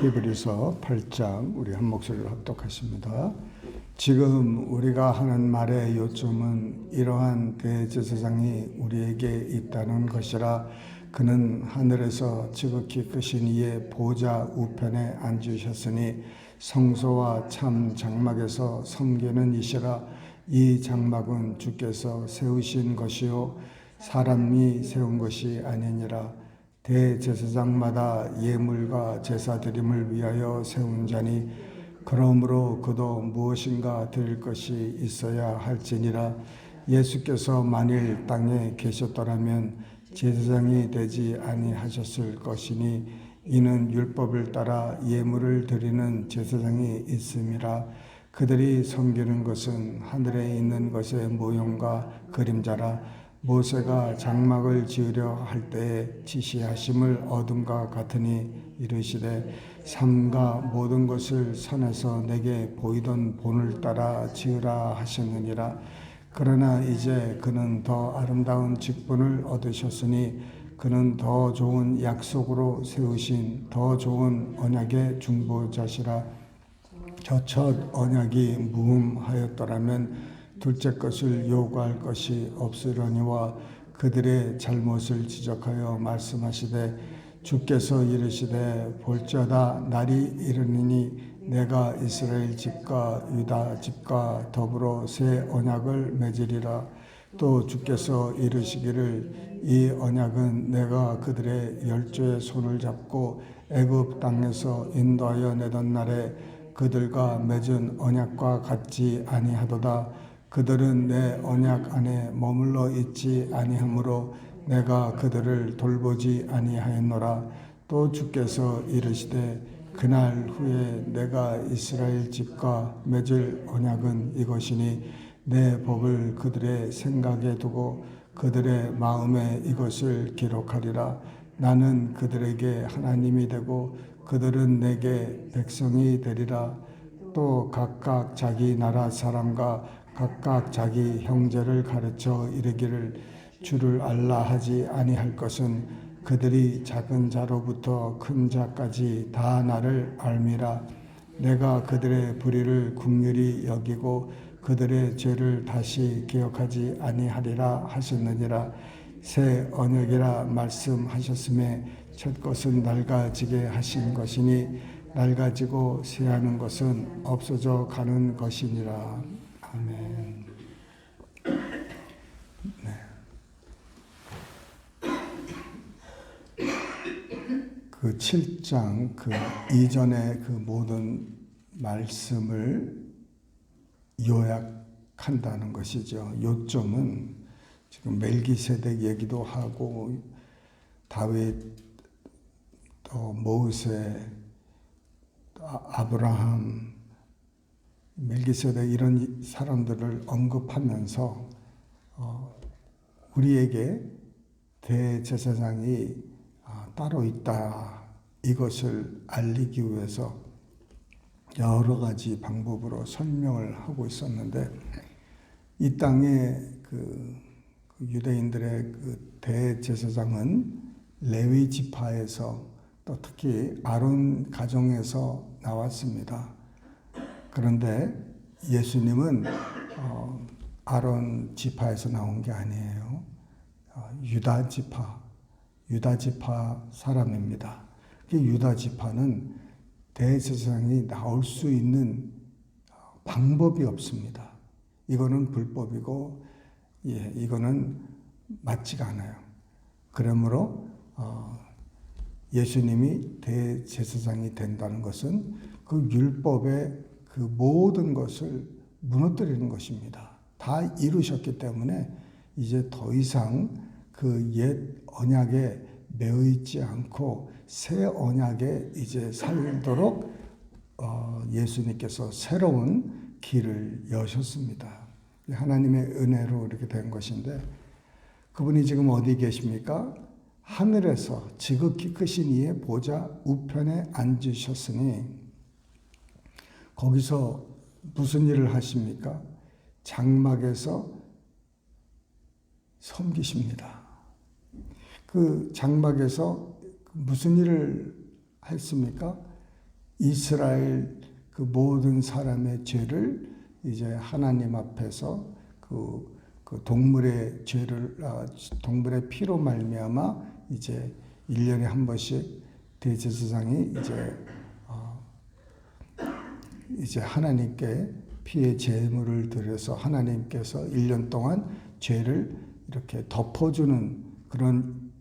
히브리서 8장 우리 한 목소리로 합독하십니다. 지금 우리가 하는 말의 요점은 이러한 대제사장이 우리에게 있다는 것이라. 그는 하늘에서 지극히 크신 이의 보좌 우편에 앉으셨으니 성소와 참 장막에서 섬기는 이시라. 이 장막은 주께서 세우신 것이요 사람이 세운 것이 아니니라. 대제사장마다 예물과 제사드림을 위하여 세운 자니 그러므로 그도 무엇인가 드릴 것이 있어야 할지니라. 예수께서 만일 땅에 계셨더라면 제사장이 되지 아니하셨을 것이니 이는 율법을 따라 예물을 드리는 제사장이 있음이라. 그들이 섬기는 것은 하늘에 있는 것의 모형과 그림자라. 모세가 장막을 지으려 할 때에 지시하심을 얻음과 같으니 이르시되 삼가 모든 것을 산에서 내게 보이던 본을 따라 지으라 하셨느니라. 그러나 이제 그는 더 아름다운 직분을 얻으셨으니 그는 더 좋은 약속으로 세우신 더 좋은 언약의 중보자시라. 저 첫 언약이 무흠하였더라면 둘째 것을 요구할 것이 없으려니와 그들의 잘못을 지적하여 말씀하시되 주께서 이르시되 볼지어다 날이 이르니니 내가 이스라엘 집과 유다 집과 더불어 새 언약을 맺으리라. 또 주께서 이르시기를 이 언약은 내가 그들의 열조의 손을 잡고 애굽 땅에서 인도하여 내던 날에 그들과 맺은 언약과 같지 아니하도다. 그들은 내 언약 안에 머물러 있지 아니하므로 내가 그들을 돌보지 아니하였노라. 또 주께서 이르시되 그날 후에 내가 이스라엘 집과 맺을 언약은 이것이니 내 법을 그들의 생각에 두고 그들의 마음에 이것을 기록하리라. 나는 그들에게 하나님이 되고 그들은 내게 백성이 되리라. 또 각각 자기 나라 사람과 각각 자기 형제를 가르쳐 이르기를 주를 알라 하지 아니할 것은 그들이 작은 자로부터 큰 자까지 다 나를 알미라. 내가 그들의 불의를 긍휼히 여기고 그들의 죄를 다시 기억하지 아니하리라 하셨느니라. 새 언약이라 말씀하셨음에 첫 것은 낡아지게 하신 것이니 낡아지고 새하는 것은 없어져 가는 것이니라. 아멘. 네. 그 7장 그 이전의 그 모든 말씀을 요약한다는 것이죠. 요점은 지금 멜기세덱 얘기도 하고 다윗 또 모세 아브라함 멜기세덱 이런 사람들을 언급하면서 우리에게 대제사장이 따로 있다 이것을 알리기 위해서 여러 가지 방법으로 설명을 하고 있었는데 이 땅에 그 유대인들의 그 대제사장은 레위 지파에서 또 특히 아론 가정에서 나왔습니다. 그런데 예수님은 아론 지파에서 나온 게 아니에요. 유다 지파 사람입니다. 유다 지파는 대제사장이 나올 수 있는 방법이 없습니다. 이거는 불법이고 이거는 맞지가 않아요. 그러므로 예수님이 대제사장이 된다는 것은 그 율법의 그 모든 것을 무너뜨리는 것입니다. 다 이루셨기 때문에 이제 더 이상 그 옛 언약에 매여 있지 않고 새 언약에 이제 살도록 예수님께서 새로운 길을 여셨습니다. 하나님의 은혜로 이렇게 된 것인데 그분이 지금 어디 계십니까? 하늘에서 지극히 크신 이의 보좌 우편에 앉으셨으니 거기서 무슨 일을 하십니까? 장막에서 섬기십니다. 그 장막에서 무슨 일을 했습니까? 이스라엘 그 모든 사람의 죄를 이제 하나님 앞에서 그 동물의 죄를 동물의 피로 말미암아 이제 1년에 한 번씩 대제사장이 이제 하나님께 피의 제물을 드려서 하나님께서 1년 동안 죄를 이렇게 덮어주는 그런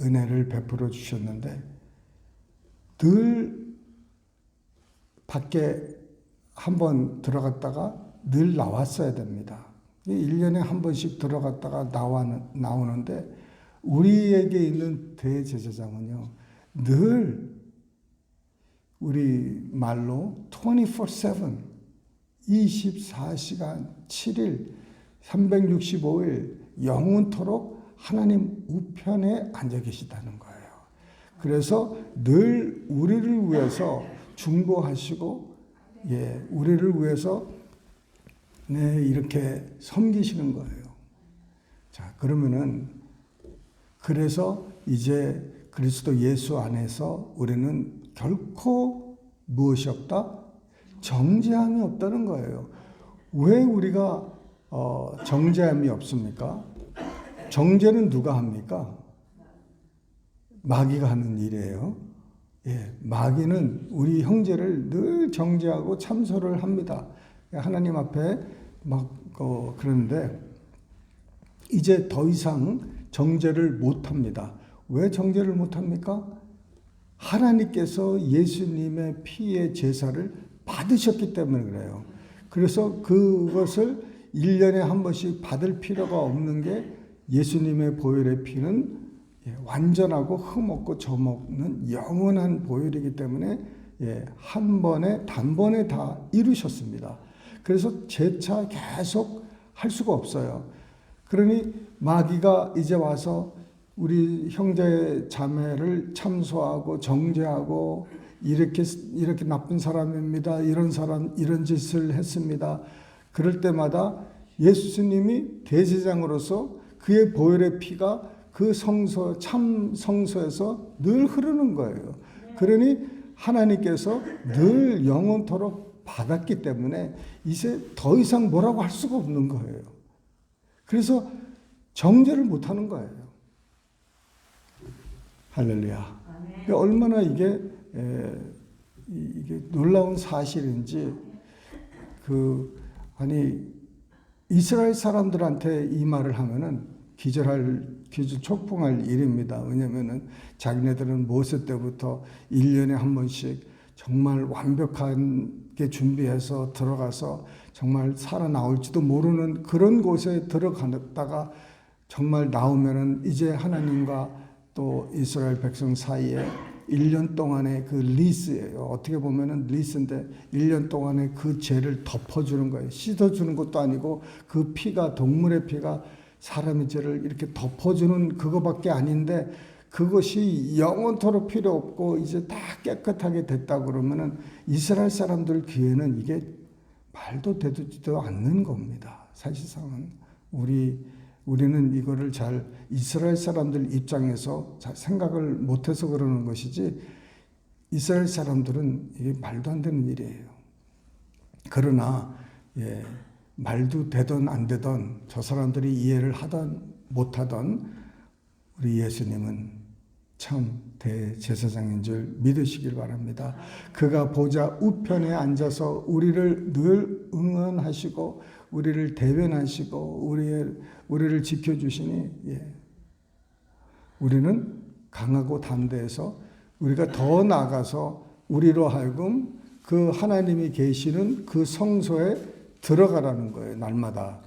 은혜를 베풀어 주셨는데 늘 밖에 한번 들어갔다가 늘 나왔어야 됩니다. 1년에 한 번씩 들어갔다가 나오는데 우리에게 있는 대제사장은요, 늘 우리 말로 24/7, 24시간 7일, 365일 영원토록 하나님 우편에 앉아 계시다는 거예요. 그래서 늘 우리를 위해서 중보하시고, 우리를 위해서 이렇게 섬기시는 거예요. 자, 그러면은 그래서 이제 그리스도 예수 안에서 우리는 결코 무엇이 없다? 정죄함이 없다는 거예요. 왜 우리가 정죄함이 없습니까? 정죄는 누가 합니까? 마귀가 하는 일이에요. 마귀는 우리 형제를 늘 정죄하고 참소를 합니다. 하나님 앞에 그러는데 이제 더 이상 정죄를 못합니다. 왜 정죄를 못합니까? 하나님께서 예수님의 피의 제사를 받으셨기 때문에 그래요. 그래서 그것을 1년에 한 번씩 받을 필요가 없는 게 예수님의 보혈의 피는 완전하고 흠없고 점없는 영원한 보혈이기 때문에 한 번에 단번에 다 이루셨습니다. 그래서 재차 계속 할 수가 없어요. 그러니 마귀가 이제 와서 우리 형제 자매를 참소하고 정죄하고 이렇게 나쁜 사람입니다. 이런 사람 이런 짓을 했습니다. 그럴 때마다 예수님이 대제사장으로서 그의 보혈의 피가 그 성소 참 성소에서 늘 흐르는 거예요. 그러니 하나님께서 늘 영원토록 받았기 때문에 이제 더 이상 뭐라고 할 수가 없는 거예요. 그래서 정죄를 못 하는 거예요. 할렐루야. 얼마나 이게 놀라운 사실인지 이스라엘 사람들한테 이 말을 하면은 기절 촉풍할 일입니다. 왜냐면은 자기네들은 모세 때부터 1년에 한 번씩 정말 완벽하게 준비해서 들어가서 정말 살아나올지도 모르는 그런 곳에 들어갔다가 정말 나오면은 이제 하나님과 또 이스라엘 백성 사이에 1년 동안의 그 리스예요. 어떻게 보면은 리스인데 1년 동안의 그 죄를 덮어주는 거예요. 씻어주는 것도 아니고 그 피가 동물의 피가 사람의 죄를 이렇게 덮어주는 그거밖에 아닌데 그것이 영원토록 필요 없고 이제 다 깨끗하게 됐다 그러면은 이스라엘 사람들 귀에는 이게 말도 되지도 않는 겁니다. 사실상은 우리는 이거를 잘 이스라엘 사람들 입장에서 잘 생각을 못해서 그러는 것이지 이스라엘 사람들은 이게 말도 안 되는 일이에요. 그러나 말도 되든 안 되든 저 사람들이 이해를 하든 못하든 우리 예수님은 참 대제사장인 줄 믿으시길 바랍니다. 그가 보좌 우편에 앉아서 우리를 늘 응원하시고 우리를 대변하시고 우리를 지켜주시니 우리는 강하고 담대해서 우리가 더 나아가서 우리로 하여금 그 하나님이 계시는 그 성소에 들어가라는 거예요. 날마다.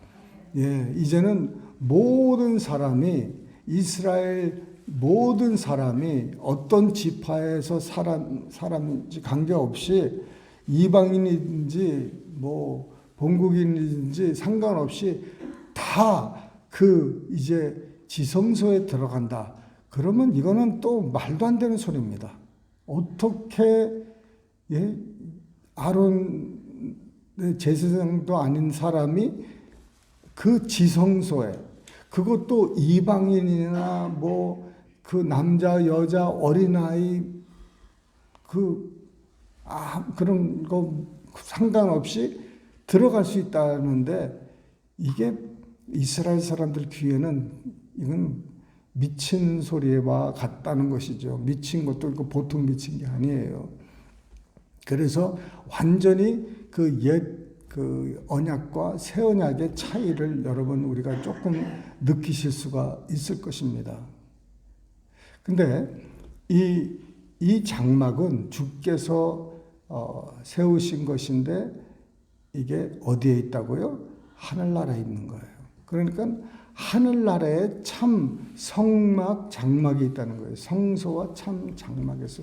이제는 모든 사람이 이스라엘 모든 사람이 어떤 지파에서 사람인지 관계없이 이방인인지 뭐 본국인인지 상관없이 다 이제 지성소에 들어간다. 그러면 이거는 또 말도 안 되는 소리입니다. 어떻게 아론 제사장도 아닌 사람이 그 지성소에 그것도 이방인이나 뭐 그 남자 여자 어린아이 그런 거 상관없이 들어갈 수 있다는데 이게 이스라엘 사람들 귀에는 이건 미친 소리와 같다는 것이죠. 미친 것도 보통 미친 게 아니에요. 그래서 완전히 그 언약과 새 언약의 차이를 여러분 우리가 조금 느끼실 수가 있을 것입니다. 근데 이 장막은 주께서 세우신 것인데 이게 어디에 있다고요? 하늘나라에 있는 거예요. 그러니까 하늘나라에 참 성막, 장막이 있다는 거예요. 성소와 참 장막에서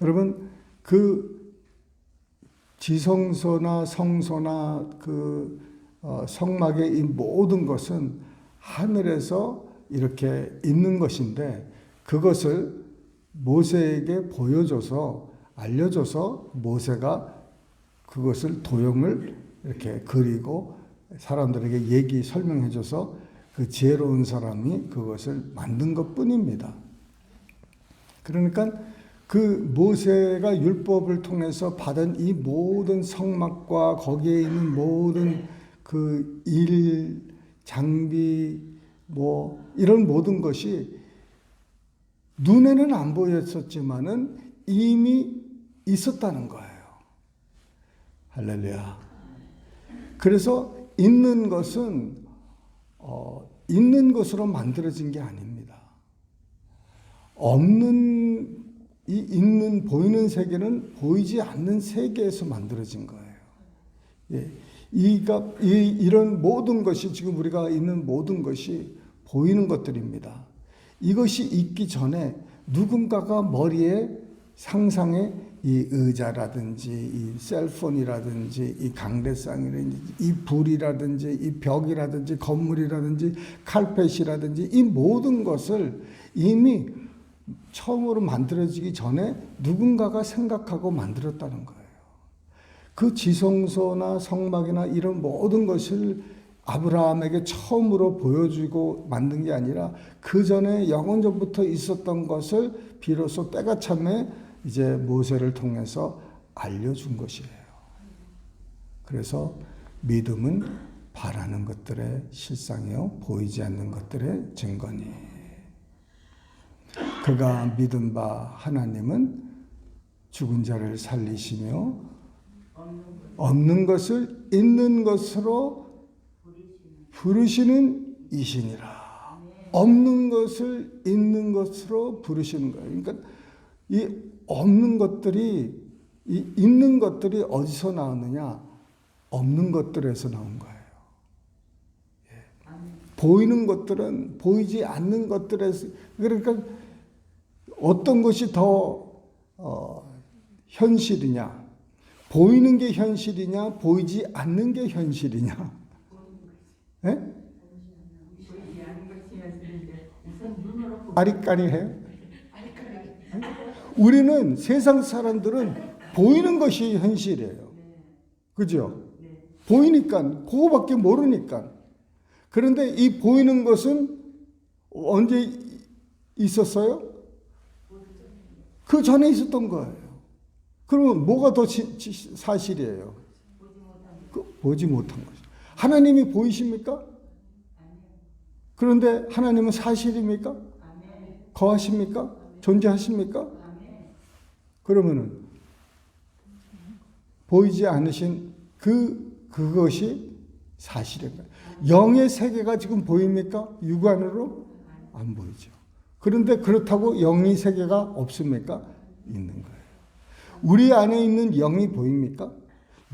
여러분 그 지성소나 성소나 그 성막의 이 모든 것은 하늘에서 이렇게 있는 것인데 그것을 모세에게 보여줘서 알려줘서 모세가 그것을 도형을 이렇게 그리고 사람들에게 얘기 설명해줘서 그 지혜로운 사람이 그것을 만든 것뿐입니다. 그러니까 그 모세가 율법을 통해서 받은 이 모든 성막과 거기에 있는 모든 그 장비 이런 모든 것이 눈에는 안 보였었지만은 이미 있었다는 거예요. 할렐루야. 그래서 있는 것은 있는 것으로 만들어진 게 아닙니다. 있는 보이는 세계는 보이지 않는 세계에서 만들어진 거예요. 예. 이런 모든 것이 지금 우리가 있는 모든 것이 보이는 것들입니다. 이것이 있기 전에 누군가가 머리에 상상에 이 의자라든지 이 셀폰이라든지 이 강대상이라든지 이 불이라든지 이 벽이라든지 건물이라든지 칼펫이라든지 이 모든 것을 이미 처음으로 만들어지기 전에 누군가가 생각하고 만들었다는 거예요. 그 지성소나 성막이나 이런 모든 것을 아브라함에게 처음으로 보여주고 만든 게 아니라 그 전에 영원전부터 있었던 것을 비로소 때가 참에 이제 모세를 통해서 알려준 것이에요. 그래서 믿음은 바라는 것들의 실상이요 보이지 않는 것들의 증거니. 그가 믿은 바 하나님은 죽은 자를 살리시며 없는 것을 있는 것으로 부르시는 이시니라. 없는 것을 있는 것으로 부르시는 거예요. 그러니까 이 없는 것들이 이 있는 것들이 어디서 나오느냐? 없는 것들에서 나온 거예요. 예. 보이는 것들은 보이지 않는 것들에서, 그러니까 어떤 것이 더 현실이냐? 보이는 게 현실이냐? 보이지 않는 게 현실이냐? 예? 아리까리해요? 우리는 세상 사람들은 보이는 것이 현실이에요. 그죠? 보이니까, 그거밖에 모르니까. 그런데 이 보이는 것은 언제 있었어요? 그 전에 있었던 거예요. 그러면 뭐가 더 사실이에요? 보지 못한 거죠. 하나님이 보이십니까? 그런데 하나님은 사실입니까? 거하십니까? 존재하십니까? 그러면은 보이지 않으신 그것이 사실입니다. 영의 세계가 지금 보입니까? 육안으로 안 보이죠. 그런데 그렇다고 영의 세계가 없습니까? 있는 거예요. 우리 안에 있는 영이 보입니까?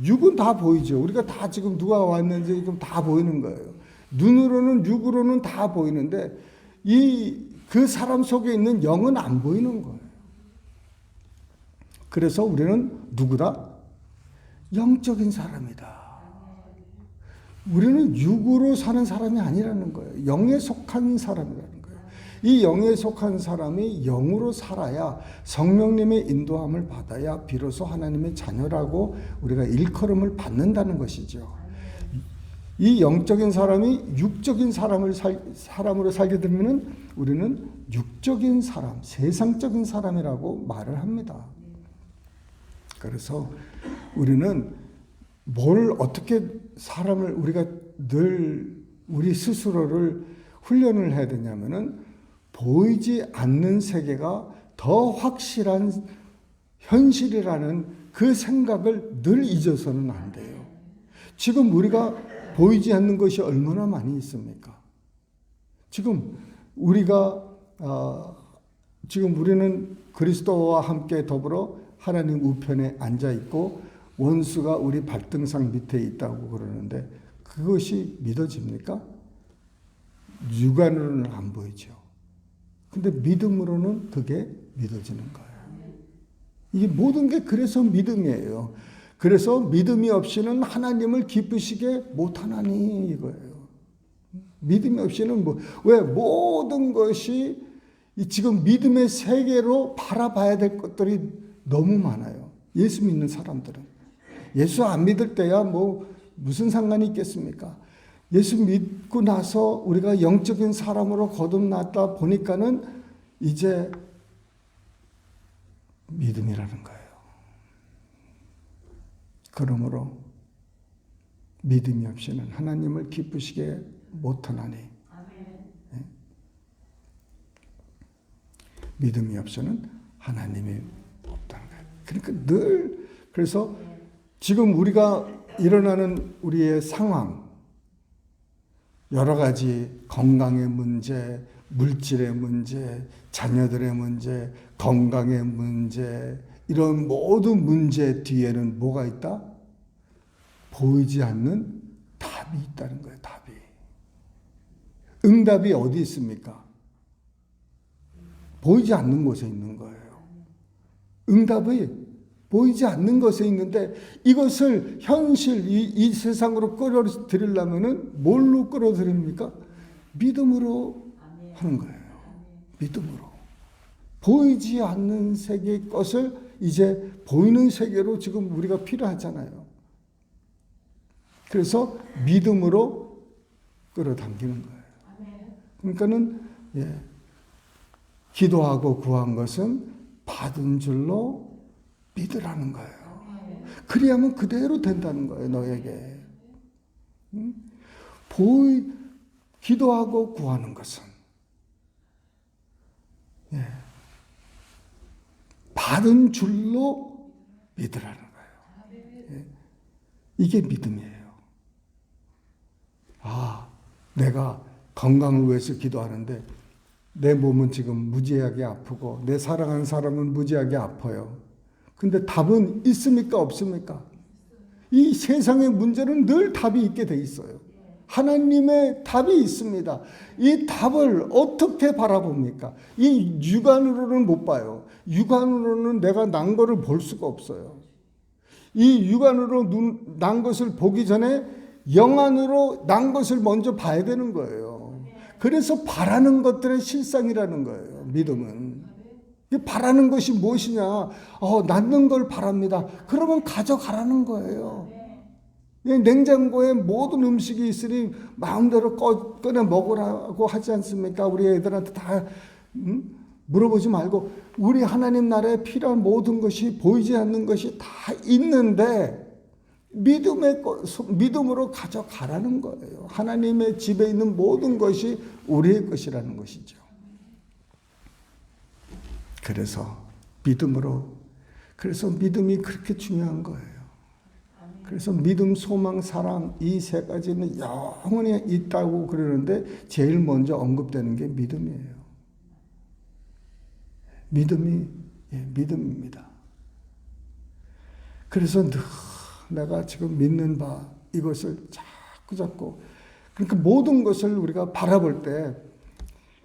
육은 다 보이죠. 우리가 다 지금 누가 왔는지 지금 다 보이는 거예요. 눈으로는 육으로는 다 보이는데 그 사람 속에 있는 영은 안 보이는 거예요. 그래서 우리는 누구다? 영적인 사람이다. 우리는 육으로 사는 사람이 아니라는 거예요. 영에 속한 사람이라는 거예요. 이 영에 속한 사람이 영으로 살아야 성령님의 인도함을 받아야 비로소 하나님의 자녀라고 우리가 일컬음을 받는다는 것이죠. 이 영적인 사람이 육적인 사람으로 살게 되면은 우리는 육적인 사람, 세상적인 사람이라고 말을 합니다. 그래서 우리는 뭘 어떻게 사람을 우리가 늘 우리 스스로를 훈련을 해야 되냐면은 보이지 않는 세계가 더 확실한 현실이라는 그 생각을 늘 잊어서는 안 돼요. 지금 우리가 보이지 않는 것이 얼마나 많이 있습니까? 지금 우리는 그리스도와 함께 더불어 하나님 우편에 앉아 있고 원수가 우리 발등상 밑에 있다고 그러는데 그것이 믿어집니까? 육안으로는 안 보이죠. 근데 믿음으로는 그게 믿어지는 거예요. 이게 모든 게 그래서 믿음이에요. 그래서 믿음이 없이는 하나님을 기쁘시게 못하나니 이거예요. 믿음이 없이는 왜 모든 것이 지금 믿음의 세계로 바라봐야 될 것들이 너무 많아요. 예수 믿는 사람들은. 예수 안 믿을 때야 무슨 상관이 있겠습니까? 예수 믿고 나서 우리가 영적인 사람으로 거듭났다 보니까는 이제 믿음이라는 거예요. 그러므로 믿음이 없이는 하나님을 기쁘시게 못하나니. 네? 믿음이 없이는 하나님이 없다는 거예요. 그러니까 그래서 지금 우리가 일어나는 우리의 상황, 여러 가지 건강의 문제, 물질의 문제, 자녀들의 문제, 건강의 문제, 이런 모든 문제 뒤에는 뭐가 있다? 보이지 않는 답이 있다는 거예요. 답이. 응답이 어디 있습니까? 보이지 않는 곳에 있는 거예요. 응답이 보이지 않는 것에 있는데 이것을 현실 이 세상으로 끌어들이려면은 뭘로 끌어들입니까? 믿음으로 하는 거예요. 믿음으로. 보이지 않는 세계의 것을 이제 보이는 세계로 지금 우리가 필요하잖아요. 그래서 믿음으로 끌어당기는 거예요. 그러니까는 기도하고 구한 것은 받은 줄로 믿으라는 거예요. 그래야만 그대로 된다는 거예요, 너에게. 기도하고 구하는 것은 받은 줄로 믿으라는 거예요. 이게 믿음이에요. 내가 건강을 위해서 기도하는데 내 몸은 지금 무지하게 아프고 내 사랑하는 사람은 무지하게 아파요. 근데 답은 있습니까? 없습니까? 이 세상의 문제는 늘 답이 있게 돼 있어요. 하나님의 답이 있습니다. 이 답을 어떻게 바라봅니까? 이 육안으로는 못 봐요. 육안으로는 내가 난 거를 볼 수가 없어요. 이 육안으로 난 것을 보기 전에 영안으로 난 것을 먼저 봐야 되는 거예요. 그래서 바라는 것들의 실상이라는 거예요. 믿음은. 바라는 것이 무엇이냐? 낳는 걸 바랍니다. 그러면 가져가라는 거예요. 냉장고에 모든 음식이 있으니 마음대로 꺼내 먹으라고 하지 않습니까? 우리 애들한테 다 물어보지 말고 우리 하나님 나라에 필요한 모든 것이 보이지 않는 것이 다 있는데 믿음으로 가져가라는 거예요. 하나님의 집에 있는 모든 것이 우리의 것이라는 것이죠. 그래서 믿음이 그렇게 중요한 거예요. 그래서 믿음, 소망, 사랑 이 세 가지는 영원히 있다고 그러는데 제일 먼저 언급되는 게 믿음이에요. 믿음입니다. 그래서 내가 지금 믿는 바 이것을 자꾸 그러니까 모든 것을 우리가 바라볼 때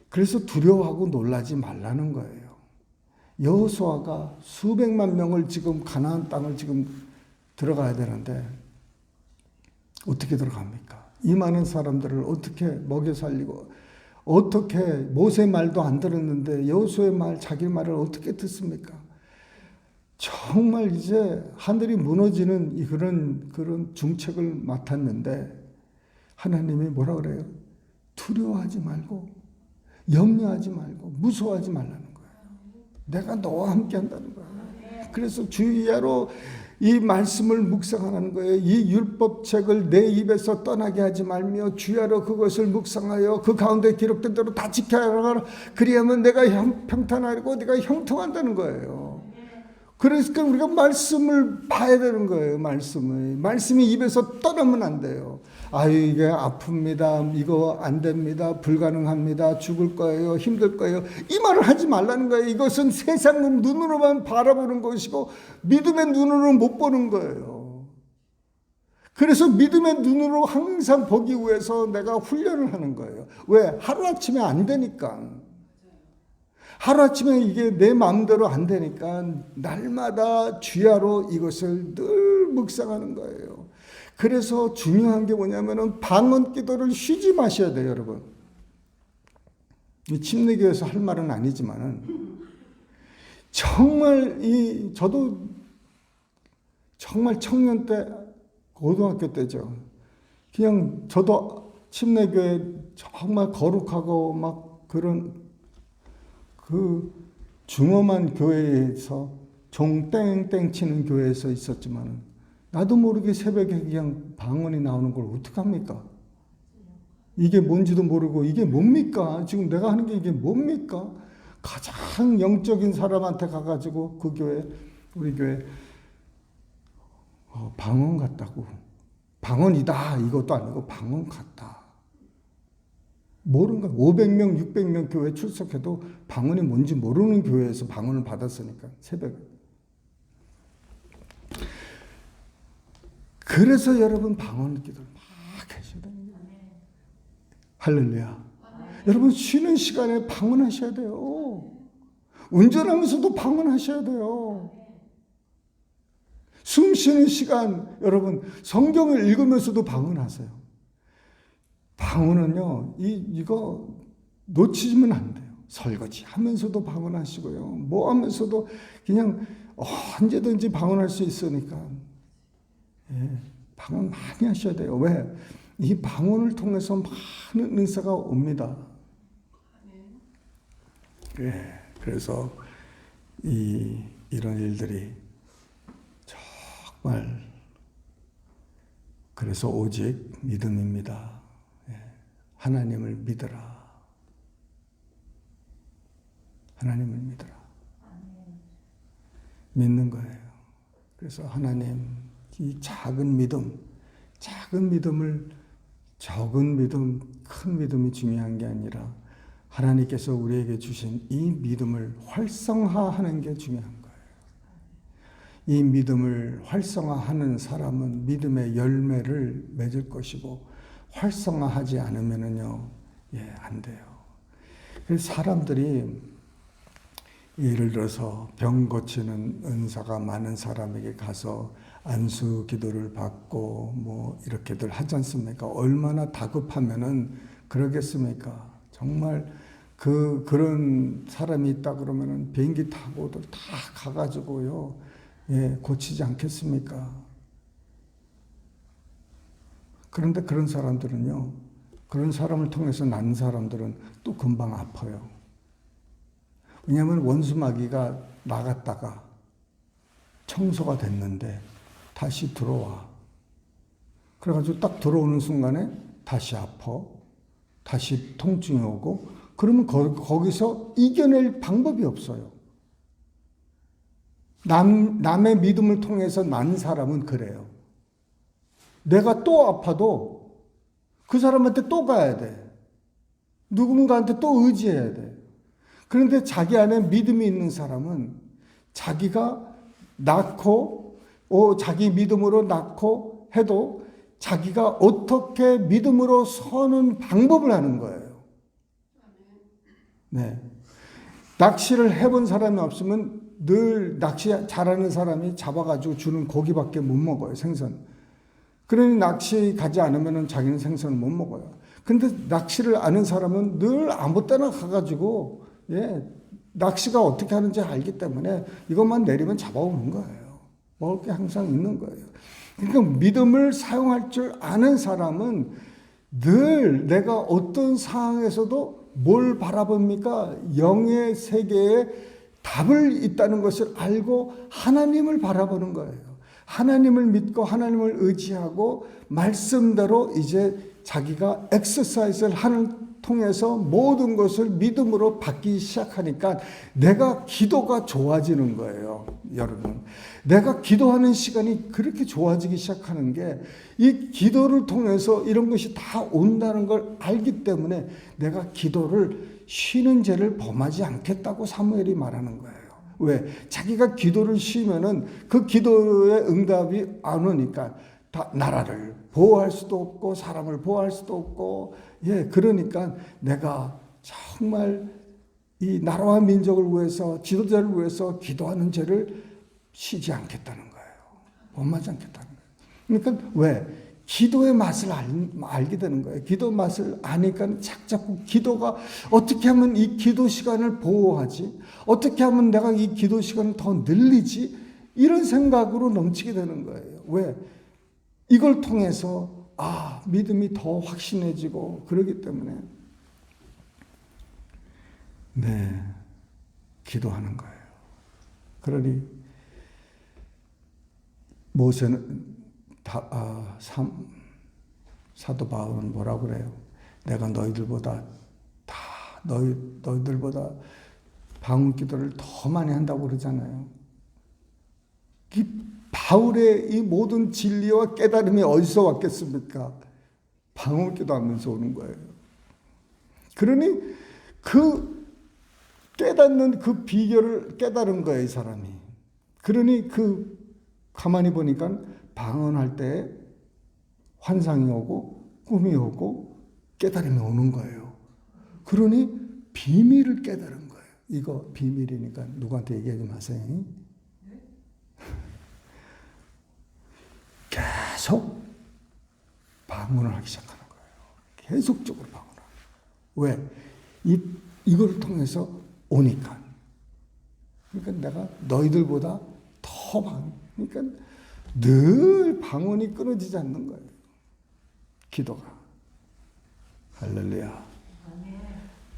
그래서 두려워하고 놀라지 말라는 거예요. 여호수아가 수백만 명을 지금 가나안 땅을 지금 들어가야 되는데 어떻게 들어갑니까? 이 많은 사람들을 어떻게 먹여 살리고 어떻게 모세 말도 안 들었는데 여호수아의 말 자기 말을 어떻게 듣습니까? 정말 이제 하늘이 무너지는 그런 중책을 맡았는데 하나님이 뭐라 그래요? 두려워하지 말고 염려하지 말고 무서워하지 말라는 거예요. 내가 너와 함께 한다는 거예요. 그래서 주야로 이 말씀을 묵상하는 거예요. 이 율법책을 내 입에서 떠나게 하지 말며 주야로 그것을 묵상하여 그 가운데 기록된 대로 다 지켜야 하라. 그리하면 내가 평탄하고 네가 형통한다는 거예요. 그러니까 우리가 말씀을 봐야 되는 거예요. 말씀이 입에서 떠나면 안 돼요. 아유, 이게 아픕니다. 이거 안 됩니다. 불가능합니다. 죽을 거예요. 힘들 거예요. 이 말을 하지 말라는 거예요. 이것은 세상은 눈으로만 바라보는 것이고 믿음의 눈으로는 못 보는 거예요. 그래서 믿음의 눈으로 항상 보기 위해서 내가 훈련을 하는 거예요. 왜? 하루아침에 안 되니까. 하루아침에 이게 내 마음대로 안 되니까 날마다 주야로 이것을 늘 묵상하는 거예요. 그래서 중요한 게 뭐냐면은 방언 기도를 쉬지 마셔야 돼요, 여러분. 침례교에서 할 말은 아니지만은 정말 저도 정말 청년 때 고등학교 때죠. 그냥 저도 침례교회 정말 거룩하고 막 그런 그 중엄한 교회에서 종 땡땡 치는 교회에서 있었지만 나도 모르게 새벽에 그냥 방언이 나오는 걸 어떡합니까? 이게 뭔지도 모르고 이게 뭡니까? 지금 내가 하는 게 이게 뭡니까? 가장 영적인 사람한테 가가지고 그 교회, 우리 교회 방언 같다고. 방언이다 이것도 아니고 방언 같다. 모르는가? 500명, 600명 교회 출석해도 방언이 뭔지 모르는 교회에서 방언을 받았으니까, 새벽에. 그래서 여러분 방언 기도를 막 하셔야 되는 거예요. 할렐루야. 여러분 쉬는 시간에 방언하셔야 돼요. 운전하면서도 방언하셔야 돼요. 숨 쉬는 시간, 여러분 성경을 읽으면서도 방언하세요. 방언은요, 이거 놓치시면 안 돼요. 설거지 하면서도 방언하시고요. 뭐 하면서도 그냥 언제든지 방언할 수 있으니까. 예, 방언 많이 하셔야 돼요. 왜? 이 방언을 통해서 많은 은사가 옵니다. 예, 그래서 이런 일들이 정말 그래서 오직 믿음입니다. 하나님을 믿어라. 하나님을 믿어라. 믿는 거예요. 그래서 하나님, 이 작은 믿음을, 적은 믿음, 큰 믿음이 중요한 게 아니라 하나님께서 우리에게 주신 이 믿음을 활성화하는 게 중요한 거예요. 이 믿음을 활성화하는 사람은 믿음의 열매를 맺을 것이고 활성화하지 않으면은요, 안 돼요. 그래서 사람들이 예를 들어서 병 고치는 은사가 많은 사람에게 가서 안수 기도를 받고 뭐 이렇게들 하지 않습니까? 얼마나 다급하면은 그러겠습니까? 정말 그런 사람이 있다 그러면은 비행기 타고도 다 가가지고요, 고치지 않겠습니까? 그런데 그런 사람들은요, 그런 사람을 통해서 난 사람들은 또 금방 아파요. 왜냐하면 원수마귀가 나갔다가 청소가 됐는데 다시 들어와. 그래가지고 딱 들어오는 순간에 다시 아파. 다시 통증이 오고, 그러면 거기서 이겨낼 방법이 없어요. 남의 믿음을 통해서 난 사람은 그래요. 내가 또 아파도 그 사람한테 또 가야 돼. 누군가한테 또 의지해야 돼. 그런데 자기 안에 믿음이 있는 사람은 자기가 낳고, 자기 믿음으로 낳고 해도 자기가 어떻게 믿음으로 서는 방법을 아는 거예요. 네. 낚시를 해본 사람이 없으면 늘 낚시 잘하는 사람이 잡아가지고 주는 고기밖에 못 먹어요, 생선. 그러니 낚시 가지 않으면 자기는 생선을 못 먹어요. 근데 낚시를 아는 사람은 늘 아무 때나 가가지고, 낚시가 어떻게 하는지 알기 때문에 이것만 내리면 잡아오는 거예요. 먹을 게 항상 있는 거예요. 그러니까 믿음을 사용할 줄 아는 사람은 늘 내가 어떤 상황에서도 뭘 바라봅니까? 영의 세계에 답을 있다는 것을 알고 하나님을 바라보는 거예요. 하나님을 믿고 하나님을 의지하고 말씀대로 이제 자기가 엑서사이즈를 하는 통해서 모든 것을 믿음으로 받기 시작하니까 내가 기도가 좋아지는 거예요. 여러분, 내가 기도하는 시간이 그렇게 좋아지기 시작하는 게 이 기도를 통해서 이런 것이 다 온다는 걸 알기 때문에 내가 기도를 쉬는 죄를 범하지 않겠다고 사무엘이 말하는 거예요. 왜? 자기가 기도를 쉬면은 그 기도의 응답이 안 오니까 다 나라를 보호할 수도 없고 사람을 보호할 수도 없고, 그러니까 내가 정말 이 나라와 민족을 위해서 지도자를 위해서 기도하는 죄를 쉬지 않겠다는 거예요. 범하지 않겠다는 거예요. 그러니까 왜? 기도의 맛을 알게 되는 거예요. 기도 맛을 아니까 자꾸 기도가 어떻게 하면 이 기도 시간을 보호하지? 어떻게 하면 내가 이 기도 시간을 더 늘리지? 이런 생각으로 넘치게 되는 거예요. 왜? 이걸 통해서 믿음이 더 확신해지고 그러기 때문에 기도하는 거예요. 그러니 모세는 사도 바울은 뭐라고 그래요? 내가 너희들보다 방언 기도를 더 많이 한다고 그러잖아요. 이 바울의 이 모든 진리와 깨달음이 어디서 왔겠습니까? 방언 기도하면서 오는 거예요. 그러니 그 깨닫는 그 비결을 깨달은 거예요, 이 사람이. 그러니 가만히 보니까 방언할 때 환상이 오고 꿈이 오고 깨달음이 오는 거예요. 그러니 비밀을 깨달은 거예요. 이거 비밀이니까 누구한테 얘기하지 마세요. 계속 방언을 하기 시작하는 거예요. 계속적으로 방언을. 왜? 이걸 통해서 오니까. 그러니까 내가 너희들보다 더 그러니까 늘 방언이 끊어지지 않는 거예요. 기도가. 할렐루야.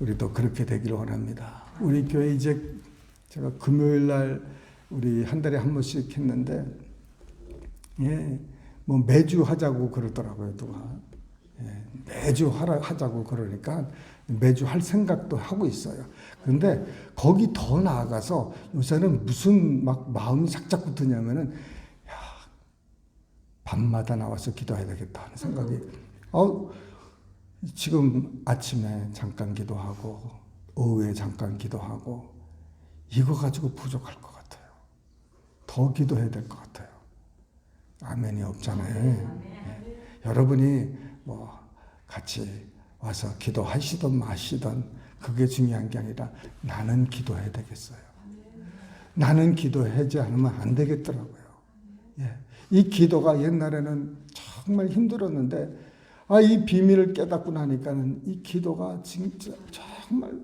우리도 그렇게 되기를 원합니다. 우리 교회 이제 제가 금요일 날 우리 한 달에 한 번씩 했는데, 뭐 매주 하자고 그러더라고요, 누가. 매주 하자고 그러니까 매주 할 생각도 하고 있어요. 그런데 거기 더 나아가서 요새는 무슨 막 마음이 삭삭 드냐면은, 밤마다 나와서 기도해야 되겠다 하는 생각이, 지금 아침에 잠깐 기도하고, 오후에 잠깐 기도하고, 이거 가지고 부족할 것 같아요. 더 기도해야 될 것 같아요. 아멘이 없잖아요. 여러분이 뭐 같이 와서 기도하시든 마시든 그게 중요한 게 아니라 나는 기도해야 되겠어요. 나는 기도하지 않으면 안 되겠더라고요. 이 기도가 옛날에는 정말 힘들었는데, 이 비밀을 깨닫고 나니까는 이 기도가 진짜 정말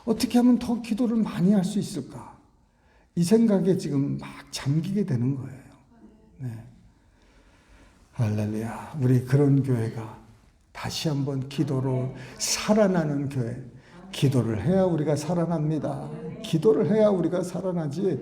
어떻게 하면 더 기도를 많이 할 수 있을까? 이 생각에 지금 막 잠기게 되는 거예요. 할렐루야. 우리 그런 교회가 다시 한번 기도로 살아나는 교회. 기도를 해야 우리가 살아납니다. 기도를 해야 우리가 살아나지.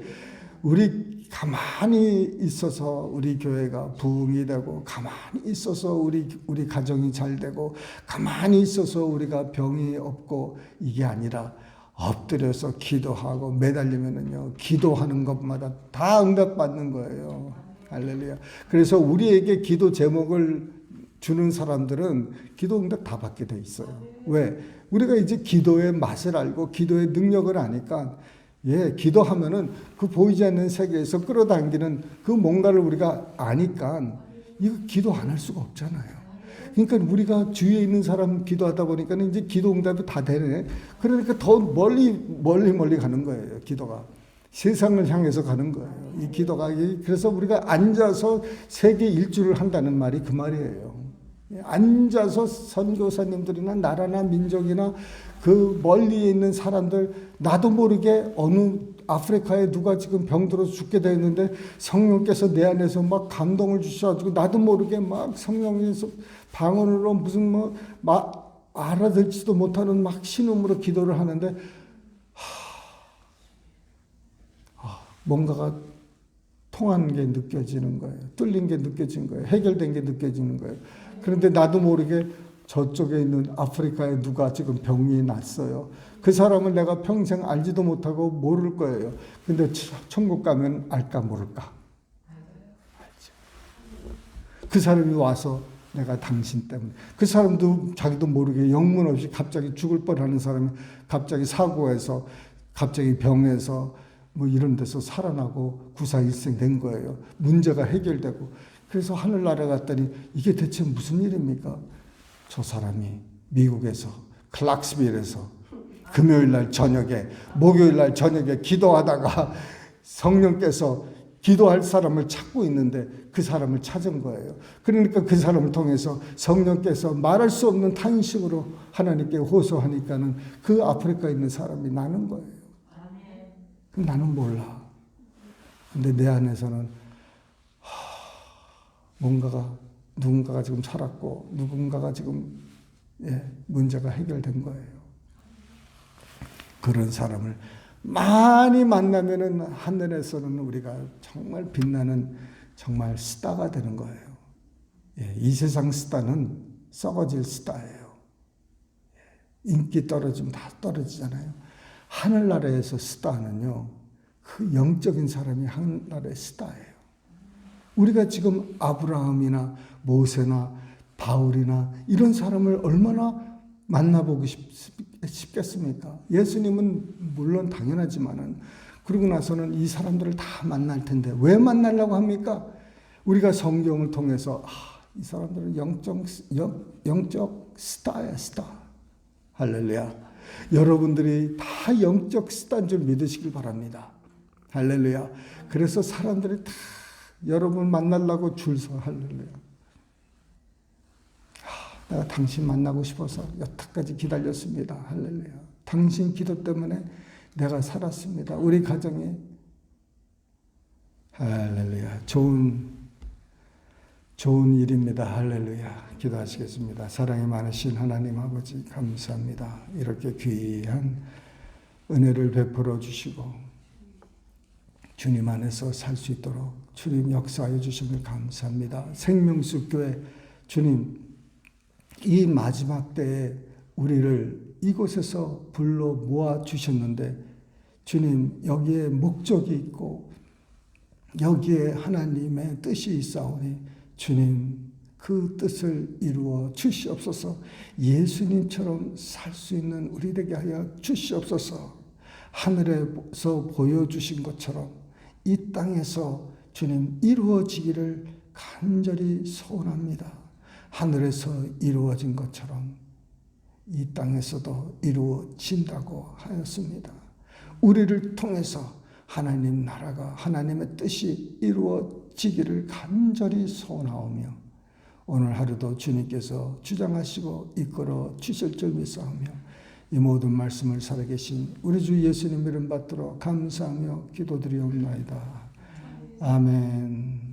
우리 가만히 있어서 우리 교회가 부흥이 되고, 가만히 있어서 우리 가정이 잘 되고, 가만히 있어서 우리가 병이 없고, 이게 아니라 엎드려서 기도하고 매달리면은요, 기도하는 것마다 다 응답받는 거예요. 할렐루야. 그래서 우리에게 기도 제목을 주는 사람들은 기도 응답 다 받게 돼 있어요. 왜? 우리가 이제 기도의 맛을 알고 기도의 능력을 아니까, 기도하면은 그 보이지 않는 세계에서 끌어당기는 그 뭔가를 우리가 아니까 이거 기도 안 할 수가 없잖아요. 그러니까 우리가 주위에 있는 사람 기도하다 보니까 이제 기도 응답이 다 되네. 그러니까 더 멀리 가는 거예요, 기도가. 세상을 향해서 가는 거예요, 이 기도가. 그래서 우리가 앉아서 세계 일주를 한다는 말이 그 말이에요. 앉아서 선교사님들이나 나라나 민족이나 그 멀리에 있는 사람들, 나도 모르게 어느 아프리카에 누가 지금 병들어서 죽게 되었는데 성령께서 내 안에서 막 감동을 주셔가지고 나도 모르게 막 성령에서 방언으로 무슨 알아듣지도 못하는 막 신음으로 기도를 하는데 뭔가가 통한 게 느껴지는 거예요. 뚫린 게 느껴지는 거예요. 해결된 게 느껴지는 거예요. 그런데 나도 모르게 저쪽에 있는 아프리카에 누가 지금 병이 났어요. 그 사람을 내가 평생 알지도 못하고 모를 거예요. 근데 천국 가면 알까 모를까? 알죠. 그 사람이 와서 내가 당신 때문에, 그 사람도 자기도 모르게 영문 없이 갑자기 죽을 뻔하는 사람이 갑자기 사고해서 갑자기 병에서 뭐 이런 데서 살아나고 구사일생 된 거예요. 문제가 해결되고. 그래서 하늘나라 갔더니 이게 대체 무슨 일입니까? 저 사람이 미국에서 클락스빌에서 금요일날 저녁에 목요일날 저녁에 기도하다가 성령께서 기도할 사람을 찾고 있는데 그 사람을 찾은 거예요. 그러니까 그 사람을 통해서 성령께서 말할 수 없는 탄식으로 하나님께 호소하니까는 그 아프리카에 있는 사람이 나는 거예요. 그럼 나는 몰라. 근데 내 안에서는 누군가가 지금 살았고 누군가가 지금 문제가 해결된 거예요. 그런 사람을 많이 만나면은 하늘에서는 우리가 정말 빛나는 정말 스타가 되는 거예요. 이 세상 스타는 썩어질 스타예요. 인기 떨어지면 다 떨어지잖아요. 하늘나라에서 스타는요, 그 영적인 사람이 하늘나라의 스타예요. 우리가 지금 아브라함이나 모세나 바울이나 이런 사람을 얼마나 만나보고 싶겠습니까? 예수님은 물론 당연하지만은 그러고 나서는 이 사람들을 다 만날 텐데 왜 만나려고 합니까? 우리가 성경을 통해서 이 사람들은 영적 스타야, 스타. 할렐루야. 여러분들이 다 영적 스타인 줄 믿으시길 바랍니다. 할렐루야. 그래서 사람들이 다 여러분 만나려고 줄 서. 할렐루야. 내가 당신 만나고 싶어서 여태까지 기다렸습니다. 할렐루야. 당신 기도 때문에 내가 살았습니다. 우리 가정이 할렐루야. 좋은 일입니다. 할렐루야. 기도하시겠습니다. 사랑이 많으신 하나님 아버지 감사합니다. 이렇게 귀한 은혜를 베풀어 주시고 주님 안에서 살 수 있도록 주님 역사하여 주심을 감사합니다. 생명수 교회 주님 이 마지막 때에 우리를 이곳에서 불러 모아 주셨는데 주님 여기에 목적이 있고 여기에 하나님의 뜻이 있사오니 주님 그 뜻을 이루어 주시옵소서. 예수님처럼 살 수 있는 우리 되게 하여 주시옵소서. 하늘에서 보여주신 것처럼 이 땅에서 주님 이루어지기를 간절히 소원합니다. 하늘에서 이루어진 것처럼 이 땅에서도 이루어진다고 하였습니다. 우리를 통해서 하나님 나라가 하나님의 뜻이 이루어지기를 간절히 소원하오며 오늘 하루도 주님께서 주장하시고 이끌어 주실 줄 믿사오며 이 모든 말씀을 살아계신 우리 주 예수님 이름 받들어 감사하며 기도드리옵나이다. 아멘.